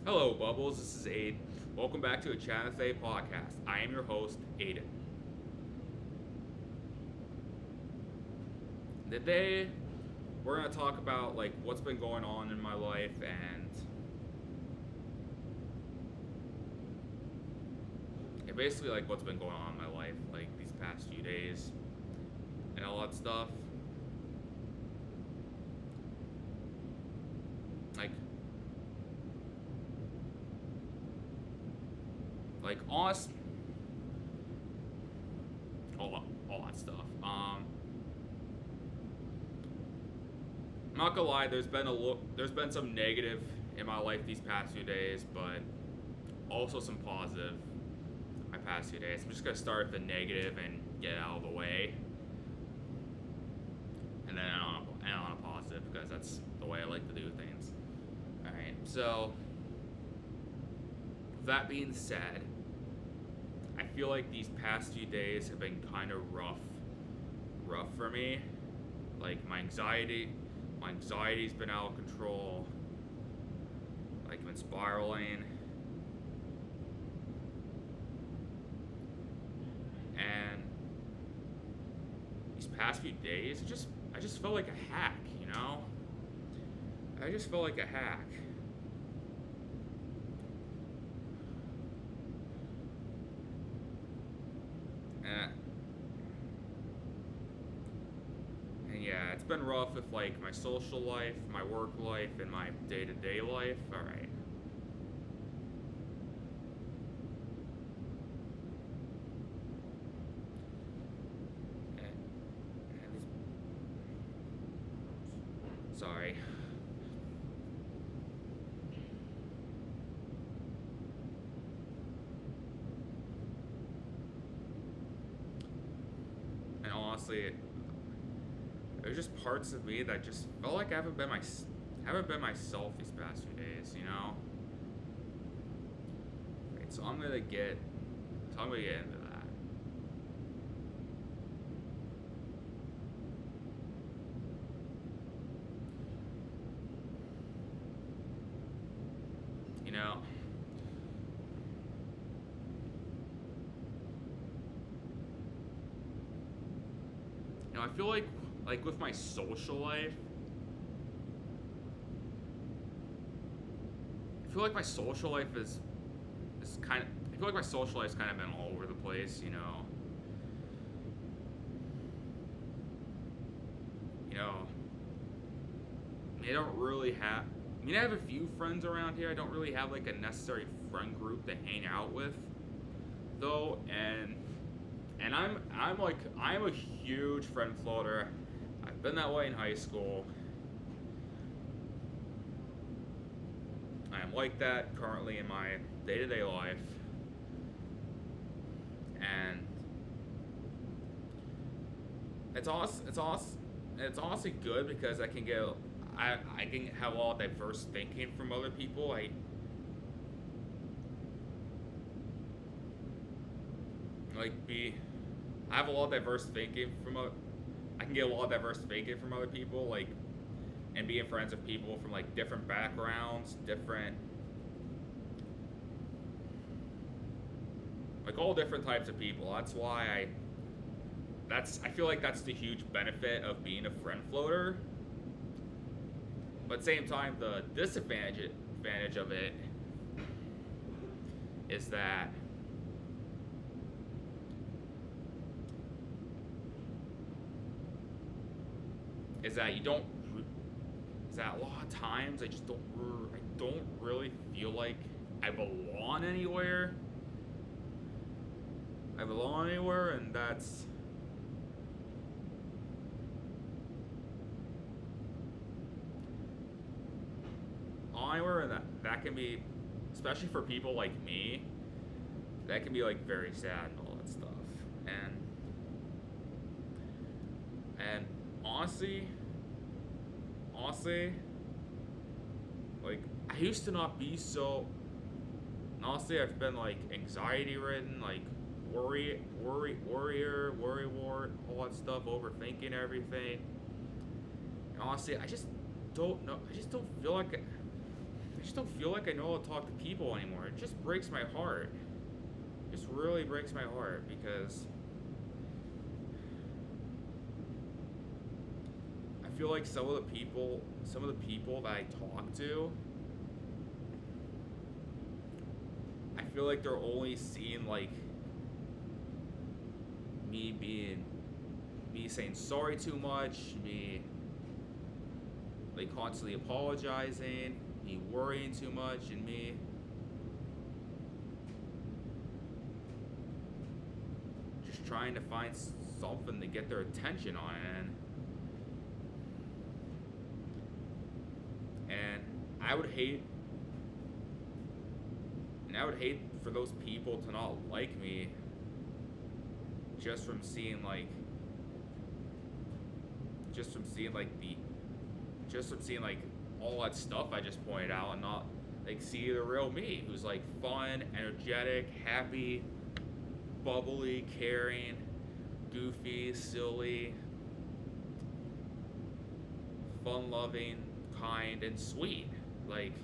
Hello, Bubbles. This is Aid. Welcome back to a Channel Faye podcast. I am your host, Aiden. Today, we're gonna talk about what's been going on in my life and basically what's been going on in my life these past few days and all that stuff. Like honest, all that stuff. I'm not gonna lie. There's been some negative in my life these past few days, but also some positive my past few days. I'm just gonna start with the negative and get it out of the way, and then on a positive because that's the way I like to do things. All right. So, with that being said, I feel like these past few days have been kind of rough for me. Like my anxiety's been out of control. Like I've been spiraling, and these past few days, I just felt like a hack. I just felt like a hack. And, and yeah, it's been rough with my social life, my work life, and my day-to-day life. All right. And sorry. And honestly, there's just parts of me that just felt like I haven't been myself these past few days. Right, so I'm gonna get into that. You know, I feel like with my social life, I feel like my social life is kind of I feel like my social life's kind of been all over the place. You know, I don't really have. I have a few friends around here. I don't really have a necessary friend group to hang out with, though, and I'm a huge friend floater. I've been that way in high school. I am like that currently in my day-to-day life, and it's honestly good because I can have a lot of diverse thinking from other people. Like be I have a lot of diverse thinking I can get a lot of diverse thinking from other people, and being friends with people from different backgrounds, different all different types of people. I feel like that's the huge benefit of being a friend floater. But at the same time, the disadvantage of it is that you don't is that a lot of times I don't really feel like I belong anywhere. And that's anywhere, and that can be, especially for people like me, that can be very sad and all that stuff. And honestly, I used to not be so. Honestly, I've been anxiety ridden, worry wart, all that stuff, overthinking everything. And honestly, I just don't know. I just don't feel like I just don't feel like I know how to talk to people anymore. It just breaks my heart. It just really breaks my heart because I feel like some of the people that I talk to, I feel like they're only seeing like me being me saying sorry too much, me like constantly apologizing, me worrying too much, and me just trying to find something to get their attention on it. And I would hate, and I would hate for those people to not like me just from seeing like, just from seeing like the, just from seeing like all that stuff I just pointed out and not like see the real me who's like fun, energetic, happy, bubbly, caring, goofy, silly, fun loving, kind, and sweet. Like,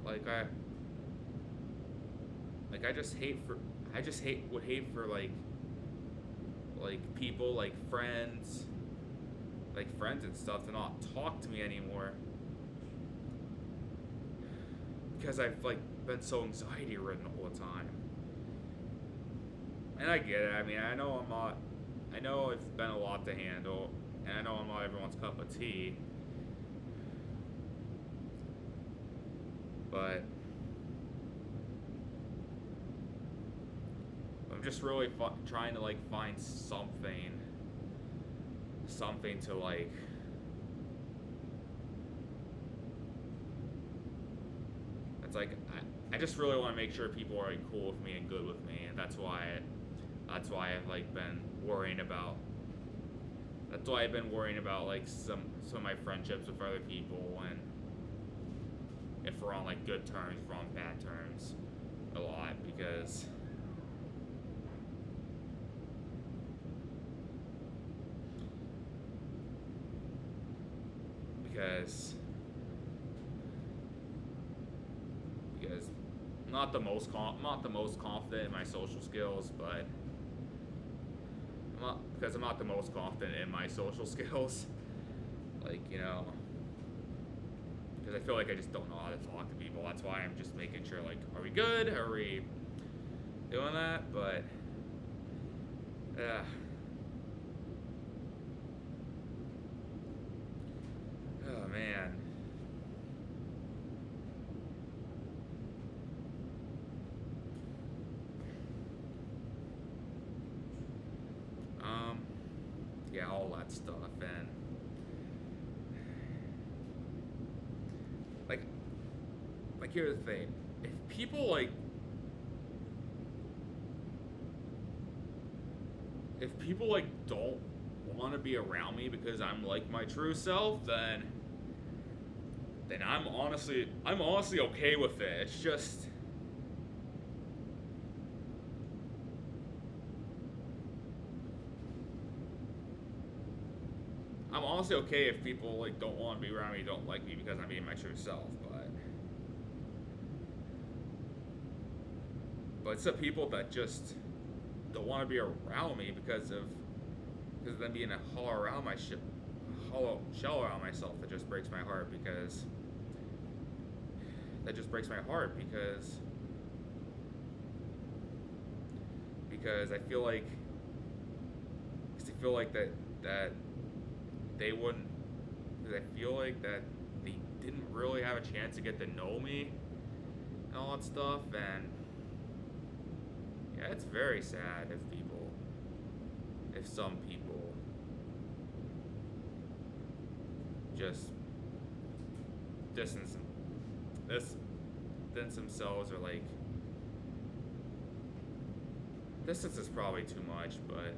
like I, like I just hate for, I just hate would hate for like people like friends and stuff to not talk to me anymore because I've like been so anxiety ridden all the time. And I get it. I mean, I know I'm not. I know it's been a lot to handle, and I know I'm not everyone's cup of tea. But I'm just really trying to like find something to like. It's like I just really want to make sure people are like cool with me and good with me, and that's why I've like been worrying about. That's why I've been worrying about like some of my friendships with other people, and if we're on like good terms, if we're on bad terms, a lot because because I'm not the most confident in my social skills, but I'm not the most confident in my social skills. Like, you know, because I feel like I just don't know how to talk to people. That's why I'm just making sure, like, are we good? Are we doing that? But, oh man. Yeah, all that stuff, and like here's the thing: if people like, don't want to be around me because I'm like my true self, then I'm honestly okay with it. It's just. I'm honestly okay if people like don't want to be around me, don't like me because I'm being my true self, but it's the people that just don't want to be around me because of them being a hollow shell around myself that just breaks my heart because I feel like that they wouldn't, because I feel like that they didn't really have a chance to get to know me and all that stuff, and yeah, it's very sad if some people just distance themselves, or like, distance is probably too much, but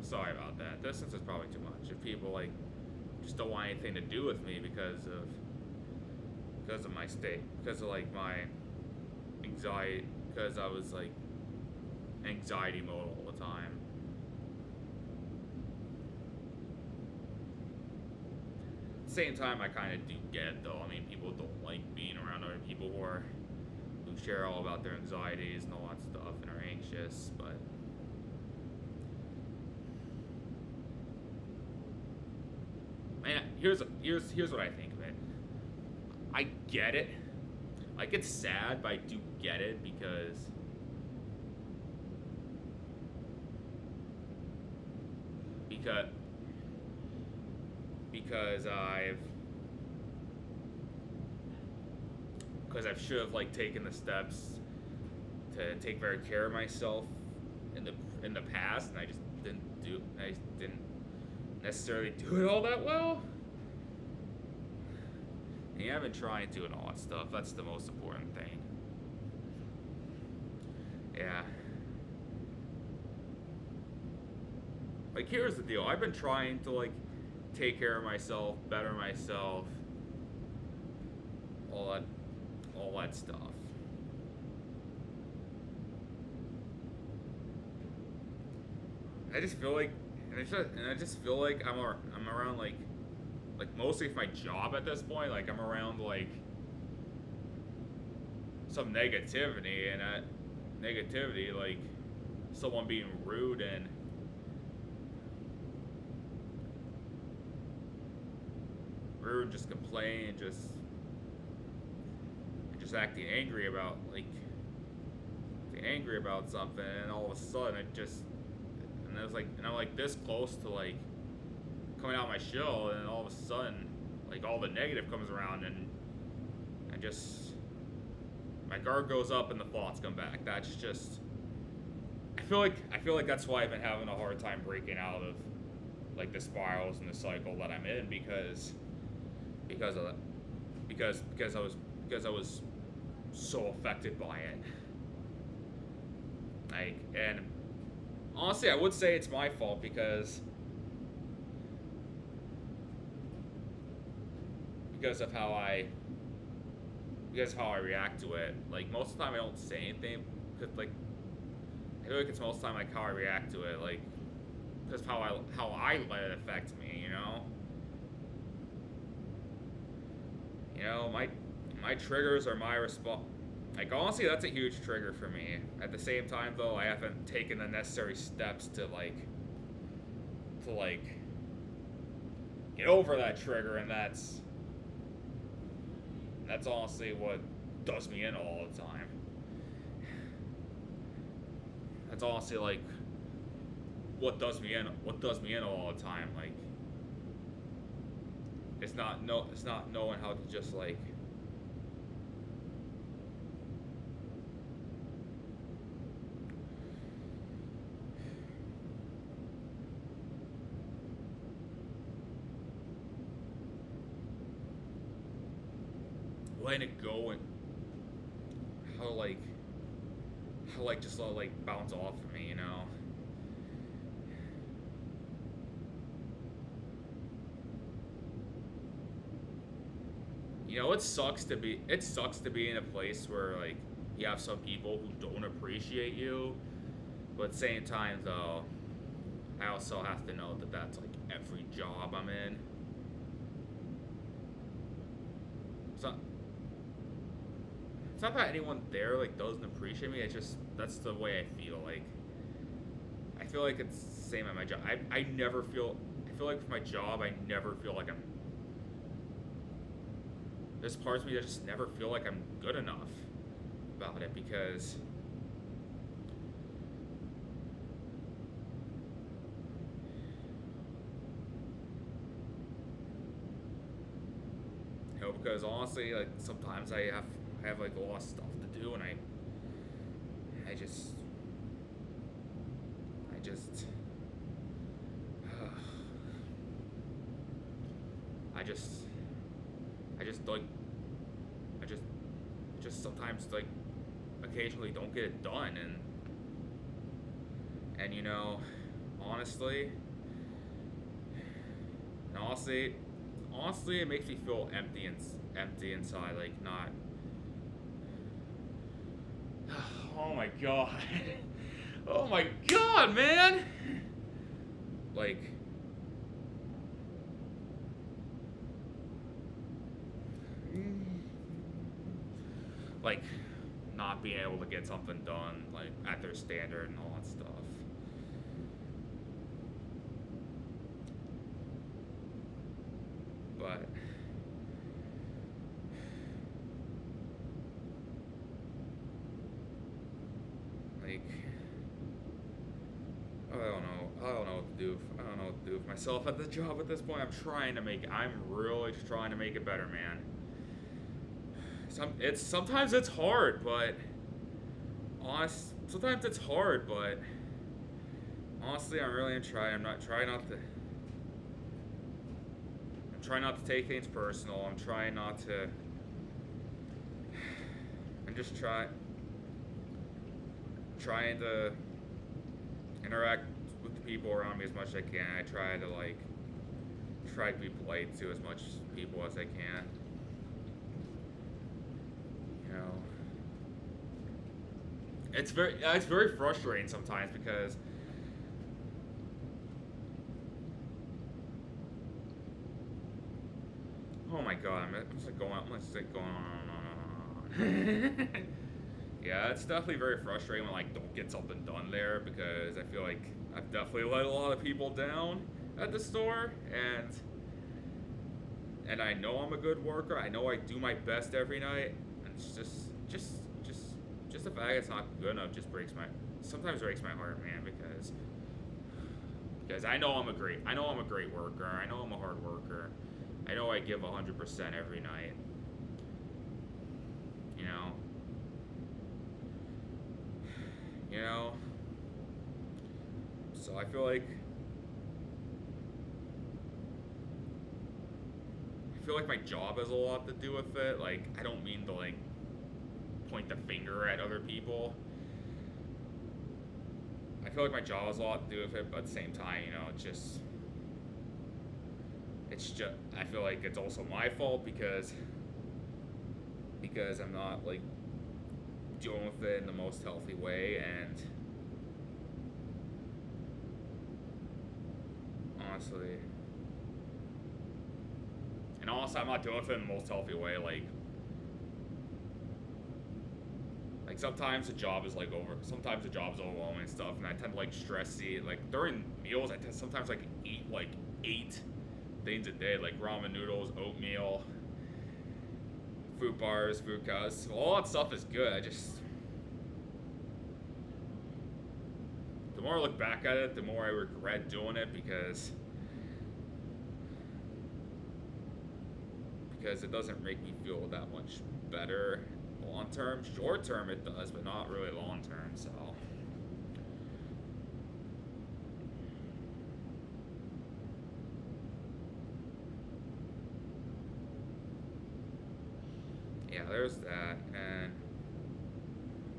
sorry about that. Distance is probably too much. If people like just don't want anything to do with me because of my state, because of like my anxiety, because I was like anxiety mode all the time. the same time, I kind of do get it though. I mean, people don't like being around other people who share all about their anxieties and all that stuff and are anxious. But man, here's what I think of it. I get it. Like, it's sad, but I do get it because because I've should have like taken the steps to take better care of myself in the past, and I just didn't necessarily do it all that well. And yeah, I've been trying to and all that stuff. That's the most important thing. Yeah. Like, here's the deal. I've been trying to like take care of myself, better myself, all that stuff. I just feel like, I just feel like I'm around like mostly for my job at this point. Like, I'm around like some negativity, and that negativity, like someone being rude and just complaining, just acting angry about something, and all of a sudden and I'm like this close to like coming out my shell, and all of a sudden like all the negative comes around, and I just my guard goes up and the thoughts come back. That's just I feel like that's why I've been having a hard time breaking out of like the spirals and the cycle that I'm in, because of that. Because I was so affected by it. Like, and honestly, I would say it's my fault because of how I react to it. Like, most of the time I don't say anything because like I feel like it's most of the time like how I react to it, like because how I let it affect me, you know. You know, my triggers are my response. Like, honestly, that's a huge trigger for me. At the same time, though, I haven't taken the necessary steps to get over that trigger, and that's honestly what does me in all the time. That's honestly like what does me in all the time. Like, it's not knowing how to just like letting it go, and how just let it like bounce off of me, you know. You know, it sucks to be in a place where like you have some people who don't appreciate you, but at the same time though, I also have to know that that's like every job I'm in. So it's not that anyone there like doesn't appreciate me. It's just that's the way I feel. Like, I feel like it's the same at my job. I never feel. I feel like for my job, I never feel like I'm. There's parts of me that just never feel like I'm good enough about it, because you know, because honestly, like sometimes I have like a lot of stuff to do, and I just I just like I just sometimes like occasionally don't get it done, and you know, honestly it makes me feel empty inside, like not. Oh my god. Oh my god, man. Like like not being able to get something done like at their standard and all that stuff. But like I don't know what to do. I don't know what to do with myself at the job at this point. I'm really just trying to make it better, man. Sometimes it's hard, but sometimes it's hard, but honestly, I'm really trying. I'm trying not to. I'm trying not to take things personal. I'm trying not to. I'm just trying to interact with the people around me as much as I can. I try to be polite to as much people as I can. You know, it's very frustrating sometimes because oh my god, I'm just like going on, Yeah, it's definitely very frustrating when like don't get something done there because I feel like I've definitely let a lot of people down at the store and I know I'm a good worker. I know I do my best every night. And it's just the fact it's not good enough just sometimes breaks my heart, man, because I know I'm a great worker. I know I'm a hard worker. I know I give 100% every night. You know. You know. So I feel like my job has a lot to do with it. Like I don't mean to like point the finger at other people. I feel like my job has a lot to do with it, but at the same time, you know, it's just I feel like it's also my fault because I'm not like dealing with it in the most healthy way, and honestly I'm not doing it in the most healthy way. Like sometimes the job is sometimes the job's overwhelming and stuff, and I tend to like stress eat. Like during meals, I tend sometimes like eat like 8 things a day, like ramen noodles, oatmeal, fruit bars, fruit cups. All that stuff is good. The more I look back at it, the more I regret doing it because it doesn't make me feel that much better long term. Short term it does, but not really long term. So yeah, there's that. And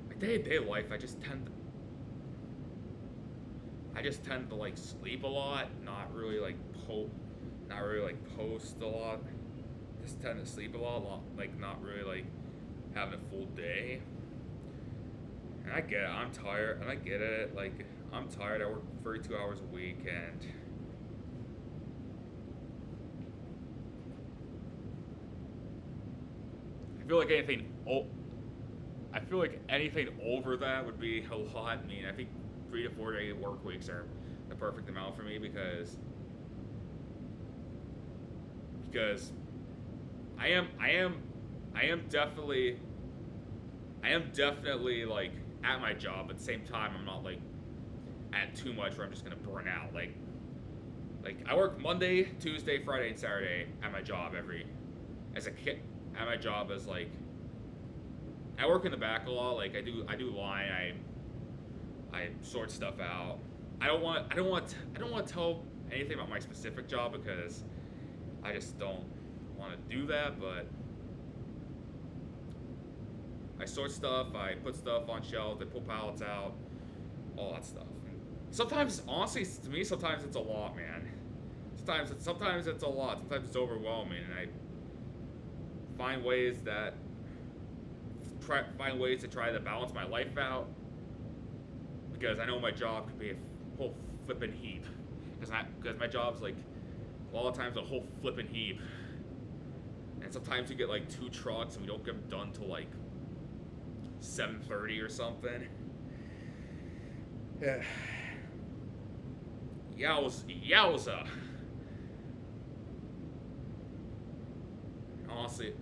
my day-to-day life, I just tend to like sleep a lot, not really like post a lot. Just tend to sleep a lot, like not really like having a full day. And I get it, I'm tired, and I get it. Like I'm tired. I work 32 hours a week, and I feel like anything over that would be a lot. I mean, I think 3 to 4 day work weeks are the perfect amount for me because I am definitely like at my job. At the same time, I'm not like at too much where I'm just gonna burn out. Like I work Monday, Tuesday, Friday, and Saturday at my job as a kid. At my job as like I work in the back a lot. Like I do line. I sort stuff out. I don't want to tell anything about my specific job because I just don't want to do that, but I sort stuff, I put stuff on shelves, I pull pallets out, all that stuff. And sometimes, honestly, to me, sometimes it's a lot, man. Sometimes it's a lot. Sometimes it's overwhelming, and I find ways to try to balance my life out because I know my job could be a whole flippin' heap. Because my job's like a lot of times a whole flippin' heap. And sometimes we get like 2 trucks and we don't get them done till like 7:30 or something. Yeah. Yowza. Honestly,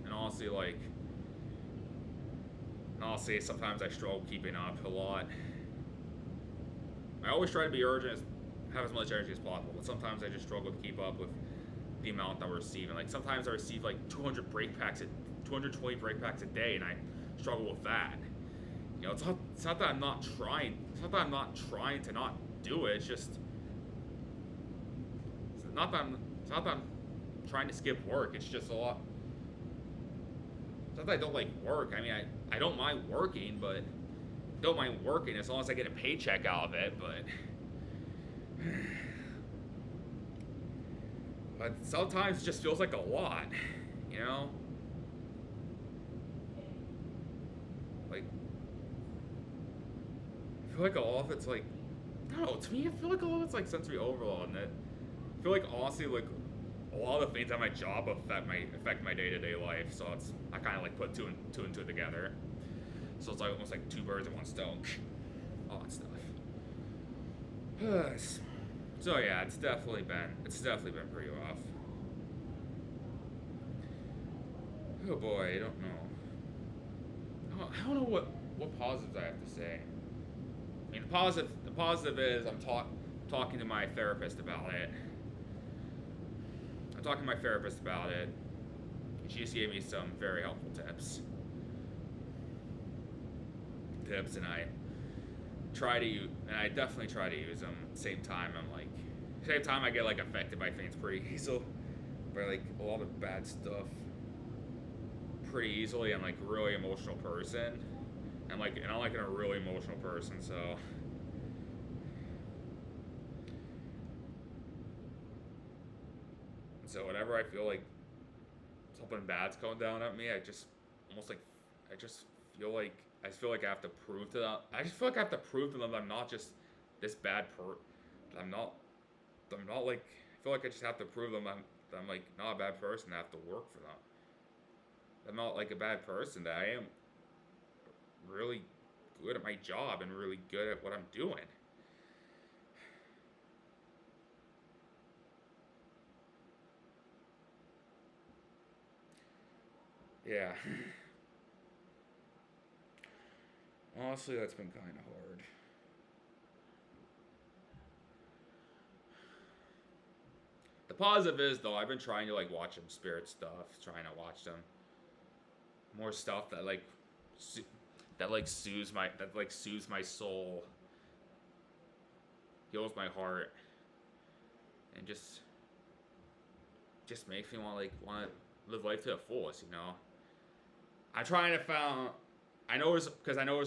like, honestly, sometimes I struggle keeping up a lot. I always try to be urgent, have as much energy as possible, but sometimes I just struggle to keep up with the amount that we're receiving. Like sometimes I receive like 220 brake packs a day, and I struggle with that. You know, it's not that I'm not trying. It's not that I'm not trying to not do it. It's just it's not that I'm trying to skip work. It's just a lot. It's not that I don't like work. I mean, I don't mind working, but I don't mind working as long as I get a paycheck out of it. But sometimes it just feels like a lot, you know? Like, I feel like a lot of it's like, I don't know, to me, I feel like a lot of it's like sensory overload, and I feel like honestly, like, a lot of the things at my job affect my day-to-day life, so I kind of like put two and two together. So it's like almost like two birds in one stone. All that stuff. So yeah, it's definitely been pretty rough. Oh boy, I don't know. I don't know what positives I have to say. I mean, the positive is I'm talking to my therapist about it. I'm talking to my therapist about it. She just gave me some very helpful tips. And I definitely try to use them. At the same time, I get like affected by things pretty easily, by like a lot of bad stuff pretty easily. I'm like a really emotional person. I'm like a really emotional person, so whenever I feel like something bad's coming down at me, almost like I just I just feel like I have to prove to them. I just feel like I have to prove to them that I'm not just this bad I'm not. I'm not like. I feel like I just have to prove them that I'm like not a bad person. I have to work for them. I'm not like a bad person. That I am really good at my job and really good at what I'm doing. Yeah. Honestly, that's been kind of hard. The positive is though, I've been trying to like watch some spirit stuff, trying to watch some more stuff that like soothes my soul, heals my heart, and just makes me want to live life to the fullest. You know, I'm trying to found. I know there's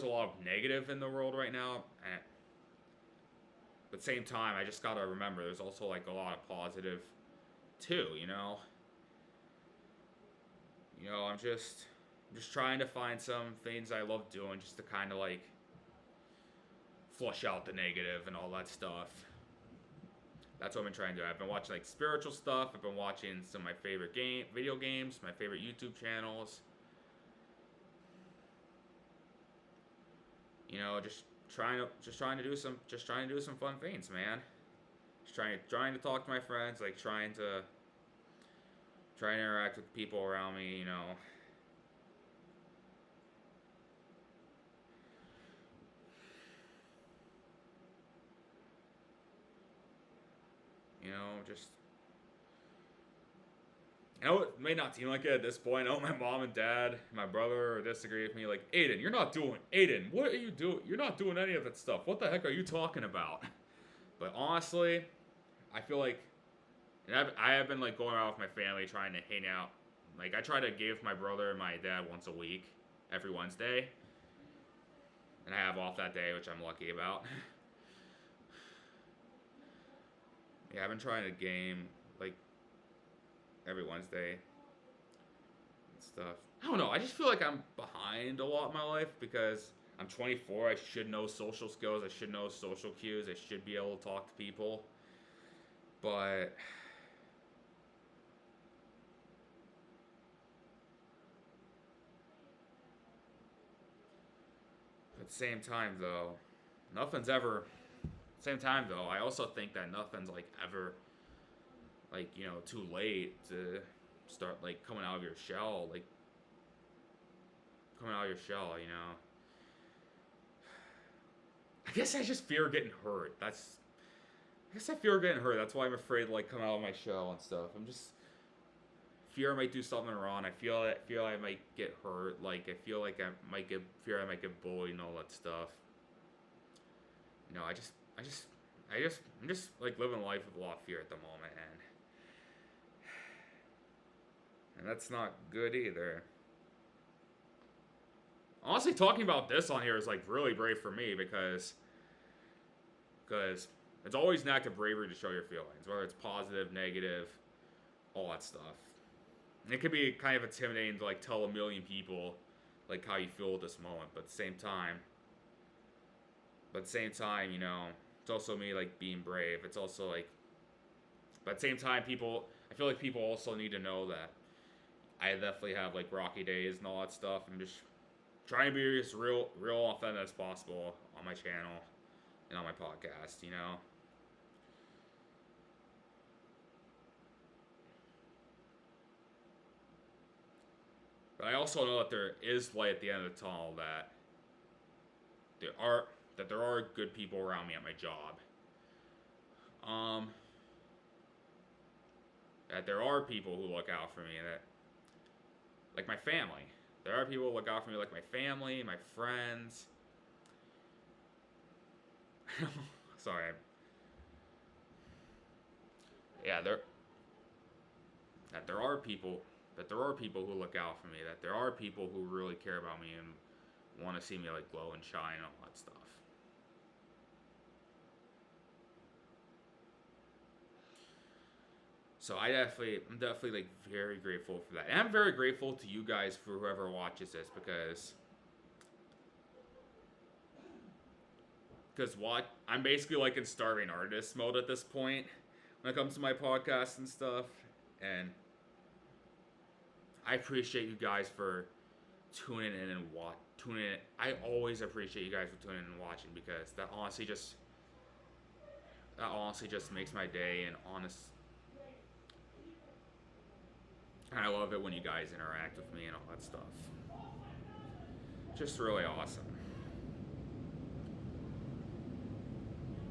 a lot of negative in the world right now, and at the same time, I just gotta remember there's also like a lot of positive too. I'm just trying to find some things I love doing, just to kind of like flush out the negative and all that stuff. That's what I've been trying to do. I've been watching like spiritual stuff. I've been watching some of my favorite video games, my favorite YouTube channels. You know, just trying to do some fun things, man. Just trying to talk to my friends, like trying to interact with people around me. Just I know it may not seem like it at this point. I know my mom and dad, my brother disagree with me. Like, Aiden, what are you doing? You're not doing any of that stuff. What the heck are you talking about? But honestly, I feel like, and I have been like going out with my family, trying to hang out. Like, I try to give my brother and my dad once a week, every Wednesday, and I have off that day, which I'm lucky about. Yeah, I've been trying to game like every Wednesday and stuff. I don't know. I just feel like I'm behind a lot in my life because I'm 24. I should know social skills. I should know social cues. I should be able to talk to people. But At the same time, though, nothing's ever. Same time, though, I also think that nothing's like ever, like, too late to start like coming out of your shell, like coming out of your shell. I guess I just fear getting hurt. I guess I fear getting hurt. That's why I'm afraid to like come out of my shell and stuff. I'm just fear I might do something wrong. I feel I might get hurt. Like I feel like I might get bullied and all that stuff. I'm just like living life with a lot of fear at the moment, and that's not good either. Honestly, talking about this on here is like really brave for me because it's always an act of bravery to show your feelings, whether it's positive, negative, all that stuff. And it can be kind of intimidating to like tell a million people like how you feel at this moment, but at the same time, it's also me like being brave. It's also like, but at the same time, I feel like people also need to know that I definitely have like rocky days and all that stuff. I'm just trying to be as real authentic as possible on my channel and on my podcast. But I also know that there is light at the end of the tunnel. There are there are good people around me at my job. Um, that there are people who look out for me, that like my family. There are people who look out for me, like my family, my friends. Sorry. Yeah, that there are people who look out for me. That there are people who really care about me and want to see me like glow and shine and all that stuff. So I'm definitely like very grateful for that, and I'm very grateful to you guys for whoever watches this because what I'm basically like in starving artist mode at this point when it comes to my podcast and stuff, and I appreciate you guys for tuning in and tuning in. I always appreciate you guys for tuning in and watching because that honestly just makes my day and I love it when you guys interact with me and all that stuff. Just really awesome.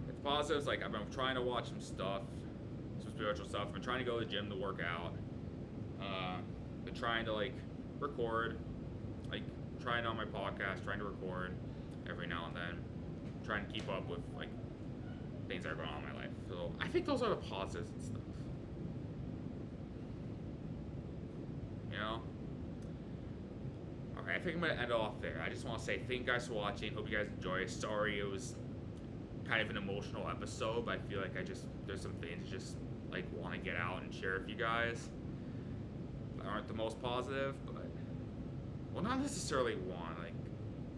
It's positives, like I've been trying to watch some spiritual stuff. I've been trying to go to the gym to work out. Been trying to like record, like trying on my podcast, trying to record every now and then. Trying to keep up with like things that are going on in my life. So I think those are the positives and stuff. Alright, I think I'm going to end it off there. I just want to say thank you guys for watching. Hope you guys enjoy. Sorry it was kind of an emotional episode, but I feel like there's some things just like want to get out and share with you guys that aren't the most positive, but well, not necessarily like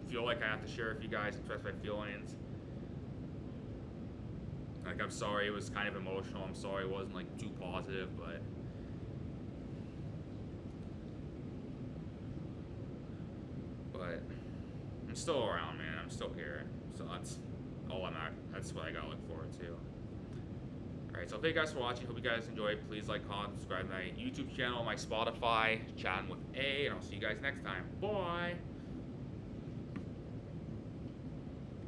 feel like I have to share with you guys, express my feelings. Like I'm sorry it was kind of emotional. I'm sorry it wasn't like too positive, but I'm still around, man. I'm still here. So that's all I'm at. That's what I gotta look forward to. Alright, so thank you guys for watching. Hope you guys enjoyed. Please like, comment, subscribe to my YouTube channel, my Spotify, Chatting with A, and I'll see you guys next time. Bye!